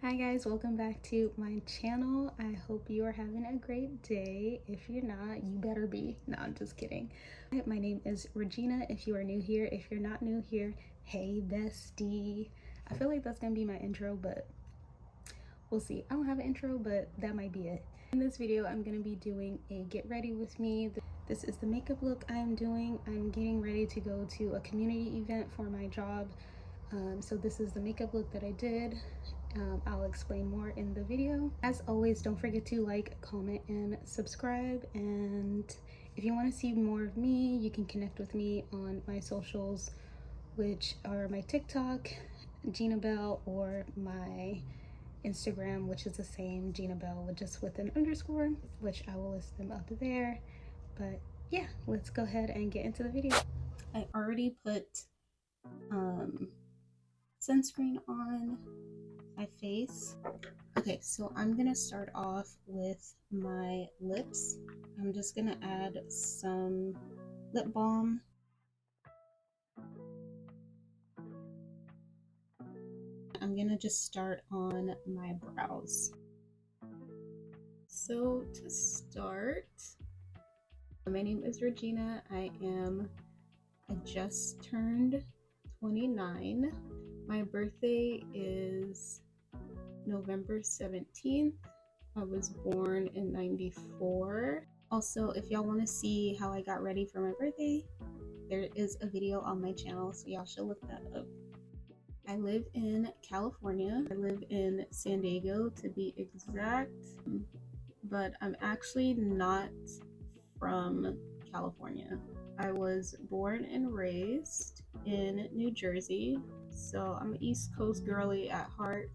Hi guys, welcome back to my channel. I hope you are having a great day. If you're not, you better be. No, I'm just kidding. My name is Regina. If you are new here, if you're not new here, hey bestie. I feel like that's gonna be my intro, but we'll see. I don't have an intro, but that might be it. In this video, I'm gonna be doing a get ready with me. This is the makeup look I'm doing. I'm getting ready to go to a community event for my job. So this is the makeup look that I did. I'll explain more in the video. As always, don't forget to like, comment, and subscribe. And if you want to see more of me, you can connect with me on my socials, which are my TikTok, Gina Bell, or my Instagram, which is the same, Gina Bell, just with an underscore, which I will list them up there. But yeah, let's go ahead and get into the video. I already put sunscreen on my face. Okay, so I'm gonna start off with my lips. I'm just gonna add some lip balm. I'm gonna just start on my brows. So to start, my name is Regina. I just turned 29. My birthday is November 17th. I was born in '94. Also, if y'all want to see how I got ready for my birthday, there is a video on my channel, so y'all should look that up. I live in California. I live in San Diego to be exact, but I'm actually not from California. I was born and raised in New Jersey, so I'm an East Coast girly at heart.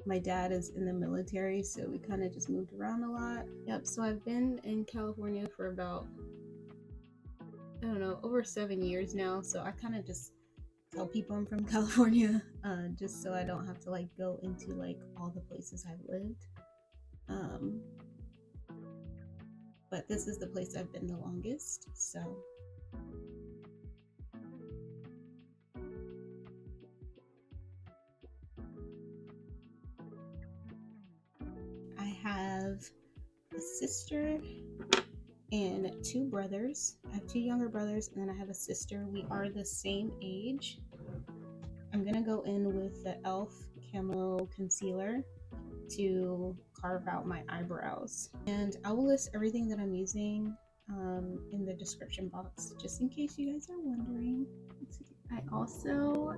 My dad is in the military, so we kind of just moved around a lot. Yep, so I've been in California for about, I don't know, over 7 years now, so I kind of just tell people I'm from California, just so I don't have to like go into like all the places I've lived. But this is the place I've been the longest, so. I have a sister and 2 brothers. I have 2 younger brothers, and then I have a sister. We are the same age. I'm gonna go in with the e.l.f. camo concealer to carve out my eyebrows, and I will list everything that I'm using in the description box, just in case you guys are wondering. I also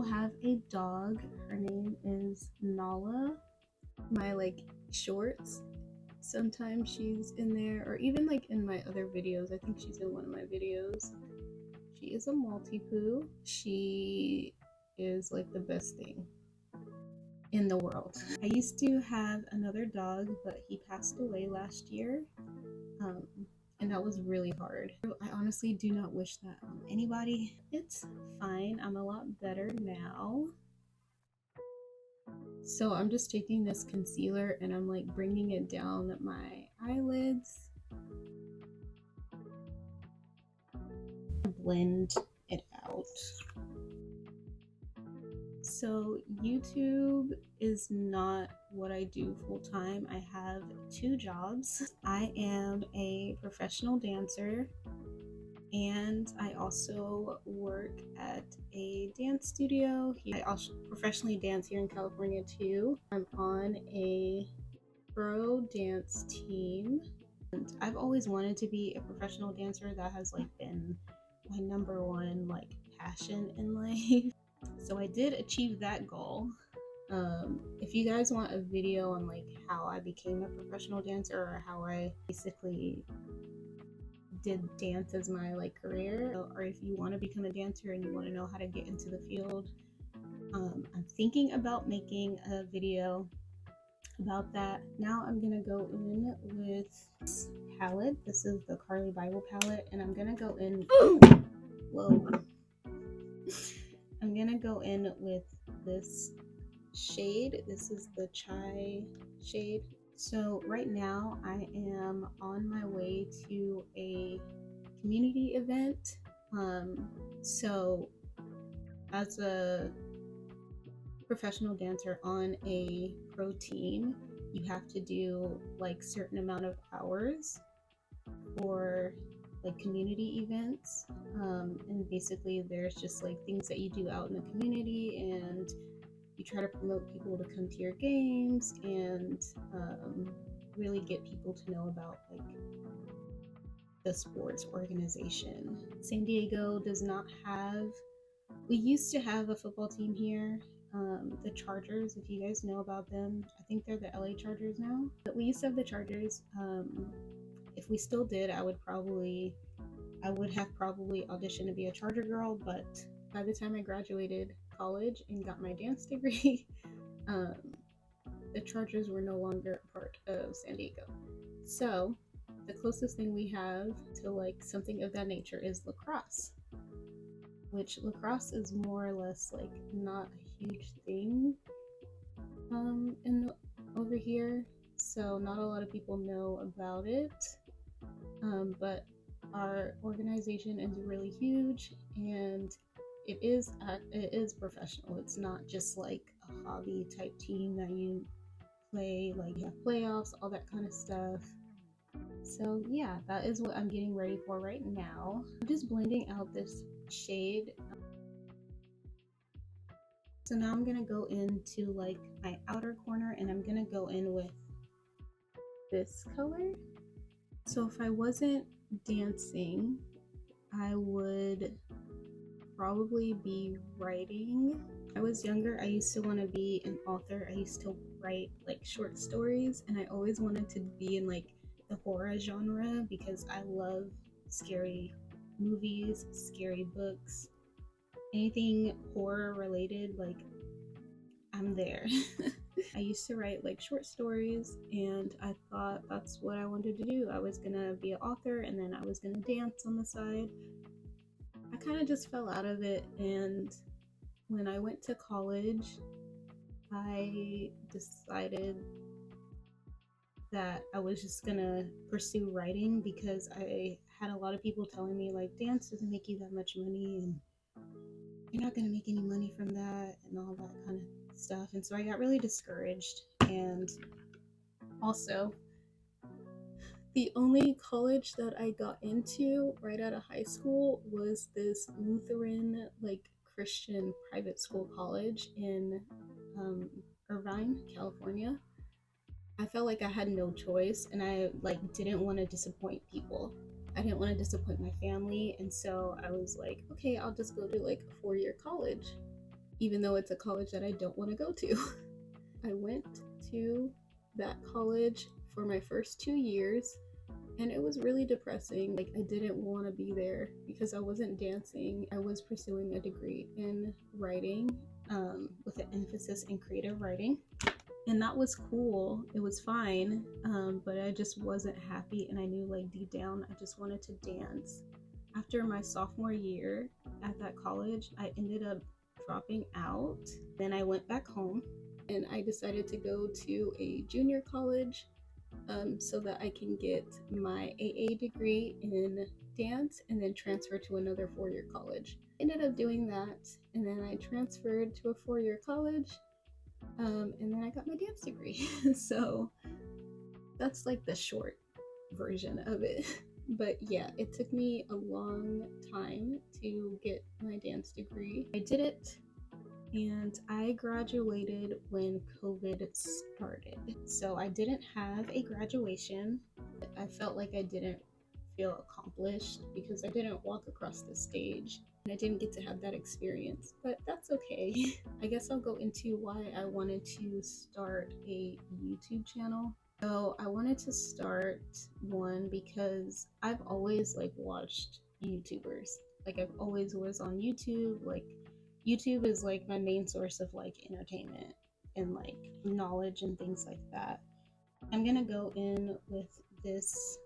have a dog. Her name is Nala. My like shorts, sometimes she's in there, or even like in my other videos. I think she's in one of my videos. She is a Maltipoo. She is like the best thing in the world. I used to have another dog, but he passed away last year, and that was really hard. I honestly do not wish that on anybody. It's fine. I'm a lot better now. So I'm just taking this concealer and I'm like bringing it down my eyelids. Blend it out. So YouTube is not what I do full time. I have 2 jobs. I am a professional dancer, and I also work at a dance studio. I also professionally dance here in California too. I'm on a pro dance team, and I've always wanted to be a professional dancer. That has like been my #1 like passion in life. So I did achieve that goal. If you guys want a video on like how I became a professional dancer, or how I basically did dance as my like career, or if you want to become a dancer and you want to know how to get into the field, I'm thinking about making a video about that. Now I'm gonna go in with this palette. This is the Carli Bybel palette, and I'm gonna go in. Whoa. I'm gonna go in with this shade. This is the Chai shade. So right now I am on my way to a community event. So as a professional dancer on a pro team, you have to do like certain amount of hours for like community events, and basically there's just like things that you do out in the community, and you try to promote people to come to your games, and really get people to know about like the sports organization. San Diego does not have, we used to have a football team here, the Chargers, if you guys know about them. I think they're the LA Chargers now, but we used to have the Chargers. If we still did, I would have probably auditioned to be a Charger girl, but by the time I graduated college and got my dance degree, um, the Chargers were no longer a part of San Diego. So the closest thing we have to like something of that nature is lacrosse, which lacrosse is more or less like not a huge thing in over here, so not a lot of people know about it, but our organization is really huge, and it is professional. It's not just like a hobby type team that you play, like you have playoffs, all that kind of stuff. So yeah, that is what I'm getting ready for right now. I'm just blending out this shade. So now I'm gonna go into like my outer corner, and I'm gonna go in with this color. So if I wasn't dancing, I would probably be writing. When I was younger, I used to want to be an author. I used to write like short stories, and I always wanted to be in like the horror genre because I love scary movies, scary books, anything horror related, like I'm there. I used to write like short stories, and I thought that's what I wanted to do. I was gonna be an author, and then I was gonna dance on the side. I kind of just fell out of it, and when I went to college, I decided that I was just gonna pursue writing because I had a lot of people telling me like dance doesn't make you that much money, and you're not gonna make any money from that, and all that kind of stuff. And so I got really discouraged. And also, the only college that I got into right out of high school was this Lutheran, like Christian private school college in Irvine, California. I felt like I had no choice, and I like didn't want to disappoint people. I didn't want to disappoint my family, and so I was like, okay, I'll just go to like a 4-year college, even though it's a college that I don't want to go to. I went to that college for my first 2 years, and it was really depressing. Like, I didn't want to be there because I wasn't dancing. I was pursuing a degree in writing, with an emphasis in creative writing. And that was cool. It was fine, but I just wasn't happy, and I knew like deep down I just wanted to dance. After my sophomore year at that college, I ended up dropping out. Then I went back home, and I decided to go to a junior college, so that I can get my AA degree in dance and then transfer to another 4-year college. Ended up doing that, and then I transferred to a 4-year college, and then I got my dance degree. So that's like the short version of it. But yeah, it took me a long time to get my dance degree. I did it, and I graduated when COVID started. So I didn't have a graduation. I felt like I didn't feel accomplished because I didn't walk across the stage, and I didn't get to have that experience, but that's okay. I guess I'll go into why I wanted to start a YouTube channel. So I wanted to start one because I've always like watched YouTubers. Like, I've always was on YouTube. Like, YouTube is like my main source of like entertainment and like knowledge and things like that. I'm gonna go in with this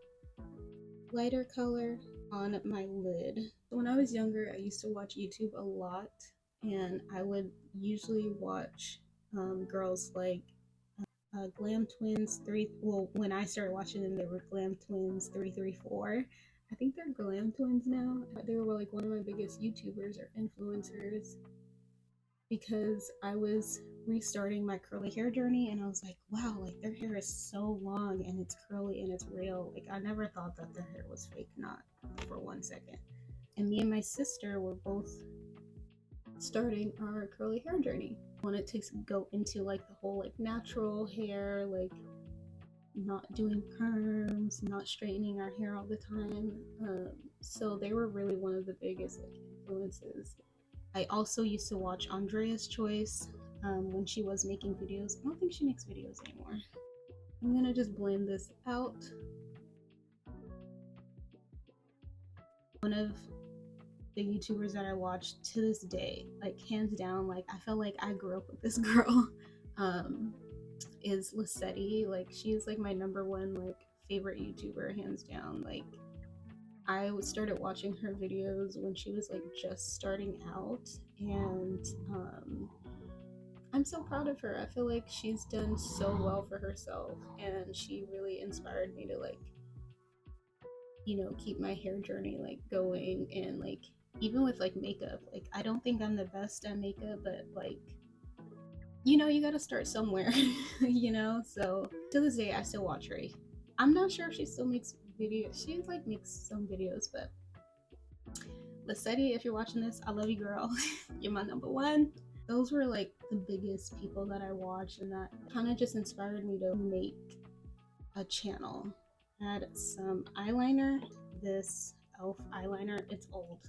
lighter color on my lid. When I was younger, I used to watch YouTube a lot, and I would usually watch girls like Glam Twins 3. Well, when I started watching them, they were Glam Twins 334. I think they're Glam Twins now. They were like one of my biggest YouTubers or influencers, because I was restarting my curly hair journey and I was like, wow, like their hair is so long and it's curly and it's real. Like I never thought that their hair was fake, not for 1 second. And me and my sister were both starting our curly hair journey. I wanted to go into like the whole like natural hair, like not doing perms, not straightening our hair all the time. So they were really one of the biggest like influences. I also used to watch Andrea's Choice when she was making videos. I don't think she makes videos anymore. I'm gonna just blend this out. One of the YouTubers that I watch to this day, like hands down, like I felt like I grew up with this girl, is Lissetti. Like she's like my number one like favorite YouTuber, hands down. Like I started watching her videos when she was like just starting out, and I'm so proud of her. I feel like she's done so well for herself, and she really inspired me to like, you know, keep my hair journey like going. And like even with like makeup, like I don't think I'm the best at makeup, but like, you know, you gotta start somewhere. You know, so to this day I still watch her. I'm not sure if she still makes videos. She like makes some videos, but Lissetti, if you're watching this, I love you, girl. You're my number one. Those were like the biggest people that I watched, and that kind of just inspired me to make a channel. I had some eyeliner, this e.l.f. eyeliner. It's old.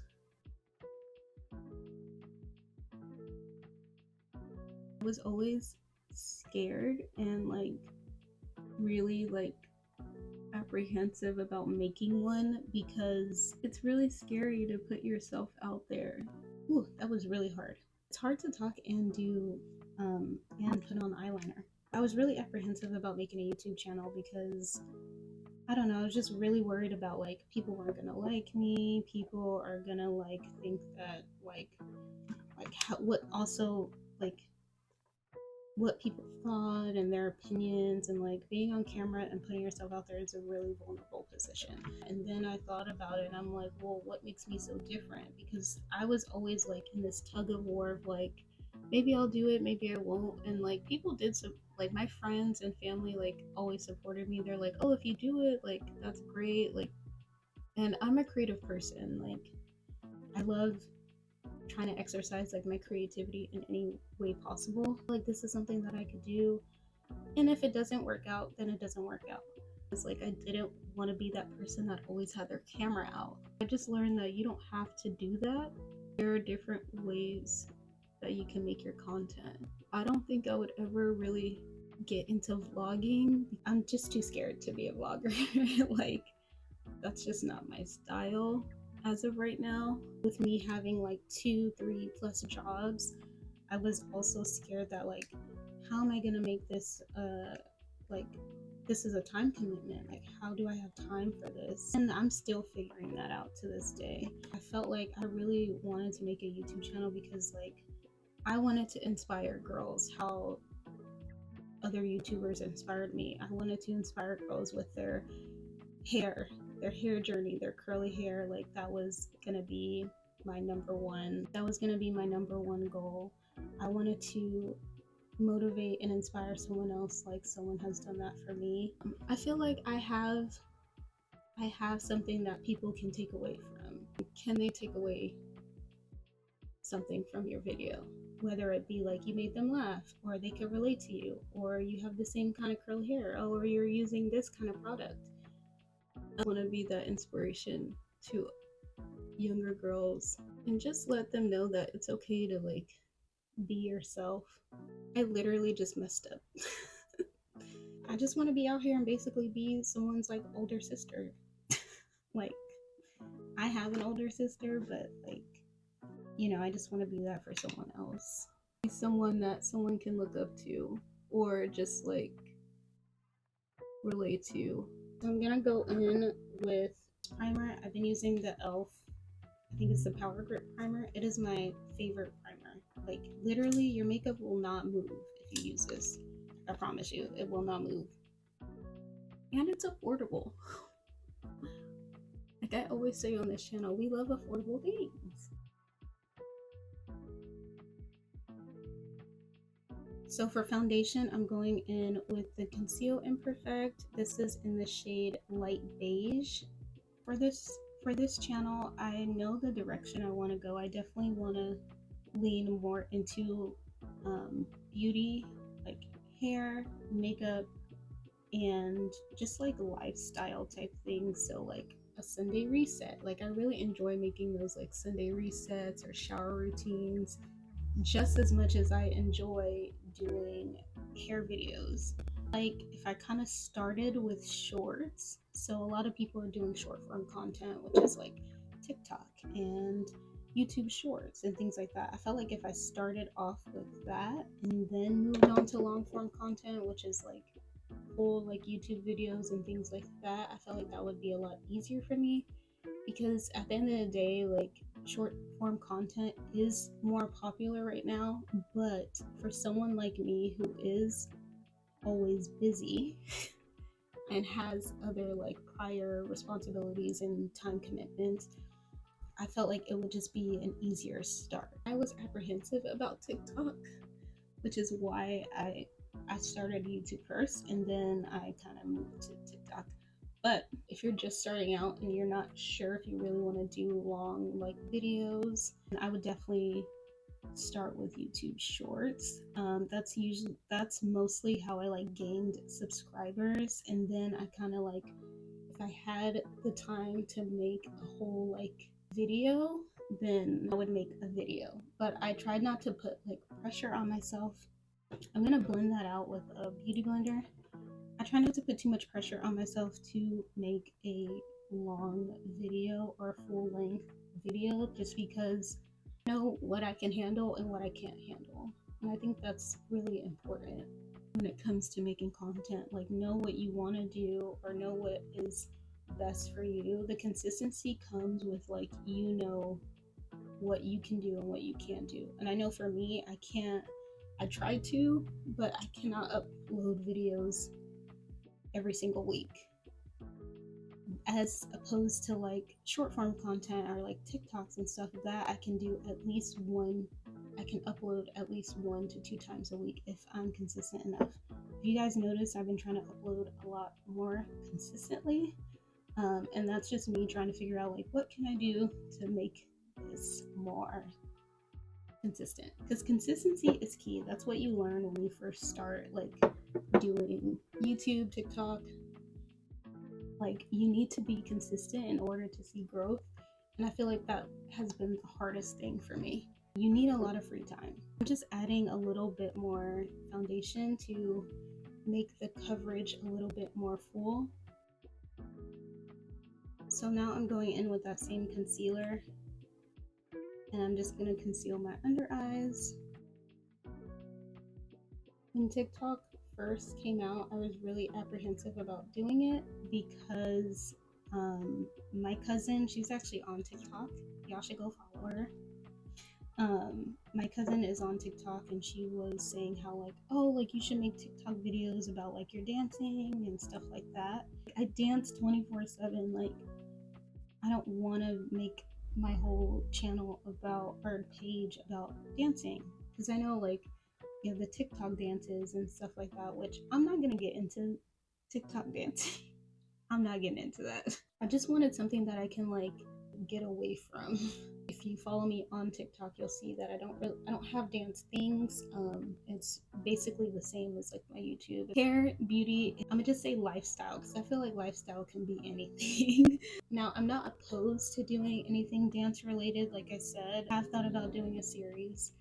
I was always scared and like really like apprehensive about making one because it's really scary to put yourself out there. Ooh, that was really hard. It's hard to talk and do and put on eyeliner. I was really apprehensive about making a YouTube channel because I don't know, I was just really worried about like people weren't gonna like me, people are gonna like think that like how, what also like what people thought and their opinions, and like being on camera and putting yourself out there is a really vulnerable position. And then I thought about it and I'm like, well, what makes me so different? Because I was always like in this tug of war of like, maybe I'll do it, maybe I won't. And like people did, so like my friends and family like always supported me. They're like, oh, if you do it, like that's great. Like, and I'm a creative person. Like I love trying to exercise like my creativity in any way possible. Like this is something that I could do, and if it doesn't work out, then it doesn't work out. It's like I didn't want to be that person that always had their camera out. I just learned that you don't have to do that. There are different ways that you can make your content. I don't think I would ever really get into vlogging. I'm just too scared to be a vlogger. Like that's just not my style as of right now. With me having like 2-3 plus jobs, I was also scared that like, how am I gonna make this like this is a time commitment, like how do I have time for this? And I'm still figuring that out to this day. I felt like I really wanted to make a YouTube channel because like I wanted to inspire girls how other YouTubers inspired me. I wanted to inspire girls with their hair journey, their curly hair. Like that was gonna be my number one. That was gonna be my number one goal. I wanted to motivate and inspire someone else like someone has done that for me. I feel like I have something that people can take away from. Can they take away something from your video? Whether it be like you made them laugh, or they can relate to you, or you have the same kind of curly hair, or you're using this kind of product. I want to be that inspiration to younger girls and just let them know that it's okay to like be yourself. I literally just messed up. I just want to be out here and basically be someone's like older sister. Like I have an older sister, but like, you know, I just want to be that for someone else. Be someone that someone can look up to or just like relate to. So I'm gonna go in with primer. I've been using the e.l.f. I think it's the Power Grip primer. It is my favorite primer. Like literally your makeup will not move if you use this. I promise you, it will not move. And it's affordable. Like I always say on this channel, we love affordable things. So for foundation, I'm going in with the Conceal Imperfect. This is in the shade Light Beige. For this channel, I know the direction I want to go. I definitely want to lean more into beauty, like hair, makeup, and just like lifestyle type things. So like a Sunday reset. Like I really enjoy making those like Sunday resets or shower routines just as much as I enjoy doing hair videos. Like if I kind of started with shorts, so a lot of people are doing short form content, which is like TikTok and YouTube shorts and things like that. I felt like if I started off with that and then moved on to long form content, which is like full like YouTube videos and things like that, I felt like that would be a lot easier for me, because at the end of the day, like short form content is more popular right now. But for someone like me who is always busy and has other like prior responsibilities and time commitments, I felt like it would just be an easier start. I was apprehensive about TikTok, which is why I started YouTube first and then I kind of moved to TikTok. But if you're just starting out and you're not sure if you really want to do long like videos, I would definitely start with YouTube Shorts. That's mostly how I like gained subscribers, and then I kind of like, if I had the time to make a whole like video, then I would make a video. But I tried not to put like pressure on myself. I'm gonna blend that out with a beauty blender. I try not to put too much pressure on myself to make a long video or a full length video, just because I know what I can handle and what I can't handle. And I think that's really important when it comes to making content. Like, know what you want to do or know what is best for you. The consistency comes with like, you know what you can do and what you can't do. And I know for me, I try to, but I cannot upload videos every single week, as opposed to like short form content or like TikToks and stuff that I can do at least one. I can upload at least 1 to 2 times a week if I'm consistent enough. If you guys notice, I've been trying to upload a lot more consistently, and that's just me trying to figure out like, what can I do to make this more consistent, because consistency is key. That's what you learn when you first start like doing YouTube, TikTok. Like, you need to be consistent in order to see growth, and I feel like that has been the hardest thing for me. You need a lot of free time. I'm just adding a little bit more foundation to make the coverage a little bit more full. So now I'm going in with that same concealer, and I'm just going to conceal my under eyes. When TikTok first came out, I was really apprehensive about doing it because my cousin, she's actually on TikTok. Y'all should go follow her. My cousin is on TikTok, and she was saying how like, oh, like you should make TikTok videos about like your dancing and stuff like that. I dance 24/7. Like, I don't want to make my whole channel about, or page about dancing, because I know like, you know, the TikTok dances and stuff like that, which I'm not gonna get into TikTok dancing. I'm not getting into that. I just wanted something that I can like get away from. If you follow me on TikTok, you'll see that I don't have dance things. It's basically the same as like my YouTube. Hair, beauty, I'm gonna just say lifestyle, because I feel like lifestyle can be anything. Now, I'm not opposed to doing anything dance related. Like I said, I've thought about doing a series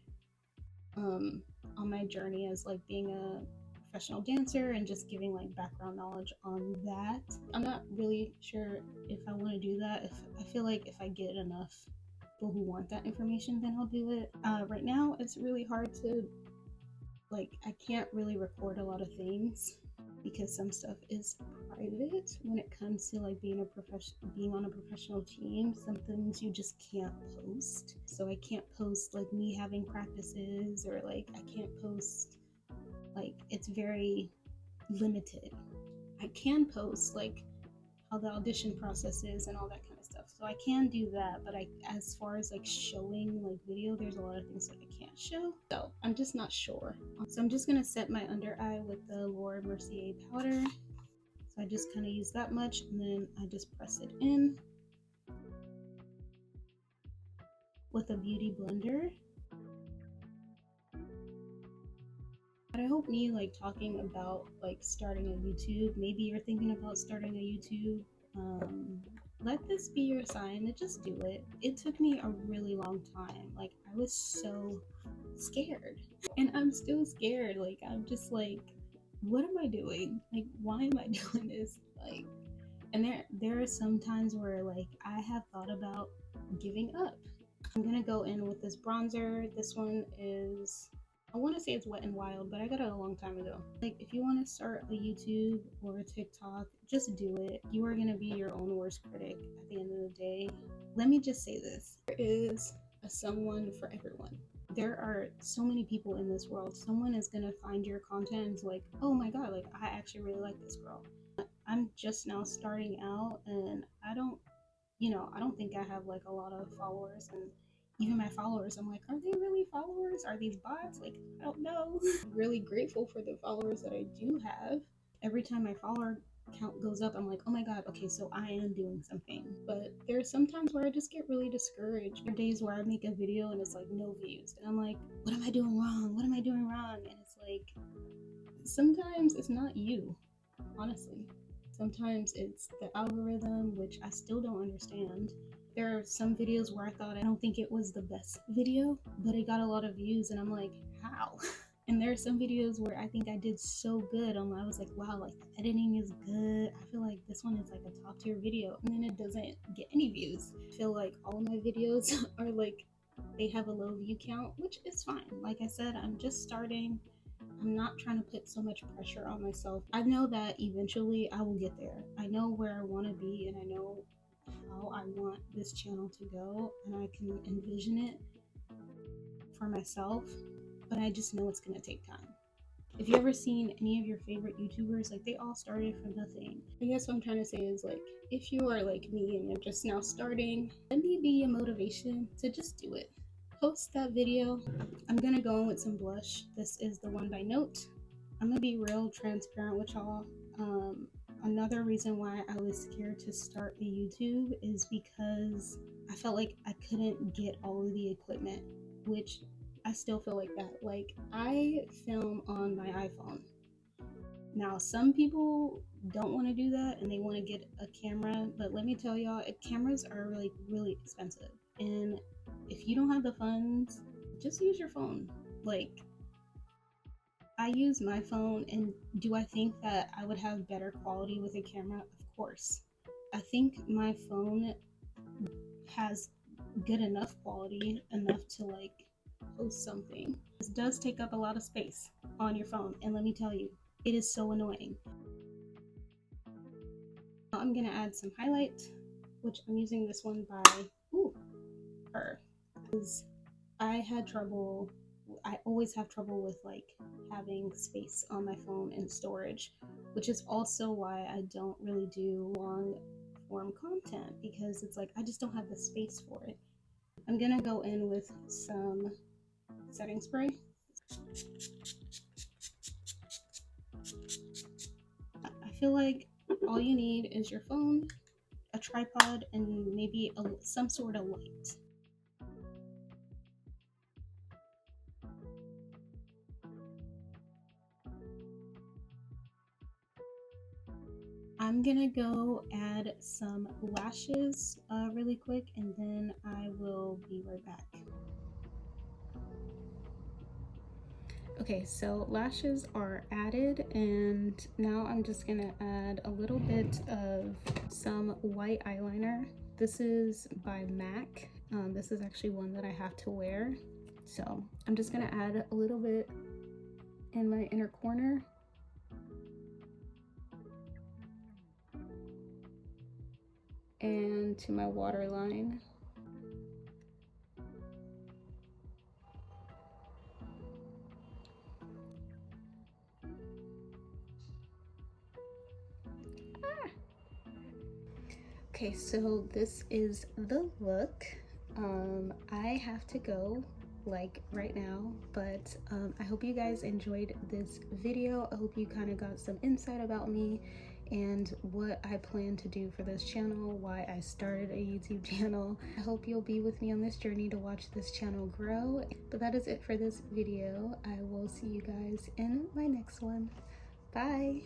on my journey as like being a professional dancer and just giving like background knowledge on that. I'm not really sure if I want to do that. If I feel like if I get enough people who want that information, then I'll do it. Right now, it's really hard to like, I can't really record a lot of things because some stuff is private when it comes to like being on a professional team. Some things you just can't post. So I can't post like me having practices, or like I can't post, like, it's very limited. I can post like how the audition process is and all that kind of stuff, stuff. So I can do that, but as far as like showing like video, there's a lot of things that I can't show. So I'm just not sure. So I'm just gonna set my under eye with the Laura Mercier powder. So I just kind of use that much, and then I just press it in with a beauty blender. But I hope me like talking about like starting a YouTube, maybe you're thinking about starting a YouTube, let this be your sign to just do it. It took me a really long time. Like I was so scared, and I'm still scared. Like I'm just like, what am I doing? Like why am I doing this? Like, and there are some times where like I have thought about giving up. I'm gonna go in with this bronzer. This one is, I want to say it's Wet n Wild, but I got it a long time ago. Like if you want to start a YouTube or a TikTok, just do it. You are gonna be your own worst critic at the end of the day. Let me just say this. There is a someone for everyone. There are so many people in this world. Someone is gonna find your content and is like, oh my god, like I actually really like this girl. I'm just now starting out, and I don't think I have like a lot of followers, and even my followers, I'm like, are they really followers? Are these bots? Like, I don't know. I'm really grateful for the followers that I do have. Every time my follower count goes up, I'm like, oh my god, okay, so I am doing something. But there are some times where I just get really discouraged. There are days where I make a video and it's like no views, and I'm like, what am I doing wrong? What am I doing wrong? And it's like, sometimes it's not you, honestly. Sometimes it's the algorithm, which I still don't understand. There are some videos where I don't think it was the best video, but it got a lot of views, and I'm like, how? And there are some videos where I think I did so good. I was like, wow, like the editing is good. I feel like this one is like a top tier video, and then it doesn't get any views. I feel like all of my videos are like, they have a low view count, which is fine. Like I said, I'm just starting. I'm not trying to put so much pressure on myself. I know that eventually I will get there. I know where I want to be, and I know how I want this channel to go, and I can envision it for myself, but I just know it's going to take time. If you ever seen any of your favorite YouTubers, like they all started from nothing. I guess what I'm trying to say is like, if you are like me and you're just now starting, let me be a motivation to just do it. Post that video. I'm gonna go in with some blush. This is the one by Note. I'm gonna be real transparent with y'all. Another reason why I was scared to start a YouTube is because I felt like I couldn't get all of the equipment, which I still feel like that. Like I film on my iPhone. Now some people don't want to do that and they want to get a camera, but let me tell y'all, cameras are like really expensive, and if you don't have the funds, just use your phone. Like I use my phone, and do I think that I would have better quality with a camera? Of course. I think my phone has good enough quality enough to like post something. This does take up a lot of space on your phone, and let me tell you, it is so annoying. Now I'm gonna add some highlight, which I'm using this one by her. I always have trouble with like having space on my phone and storage, which is also why I don't really do long form content, because it's like I just don't have the space for it. I'm gonna go in with some setting spray. I feel like all you need is your phone, a tripod, and maybe some sort of light. I'm gonna go add some lashes really quick, and then I will be right back. Okay, so lashes are added, and now I'm just gonna add a little bit of some white eyeliner. This is by MAC. This is actually one that I have to wear. So I'm just gonna add a little bit in my inner corner. And to my waterline. Okay, so this is the look. I have to go like right now, but I hope you guys enjoyed this video. I hope you kind of got some insight about me and what I plan to do for this channel, why I started a YouTube channel. I hope you'll be with me on this journey to watch this channel grow. But that is it for this video. I will see you guys in my next one. Bye!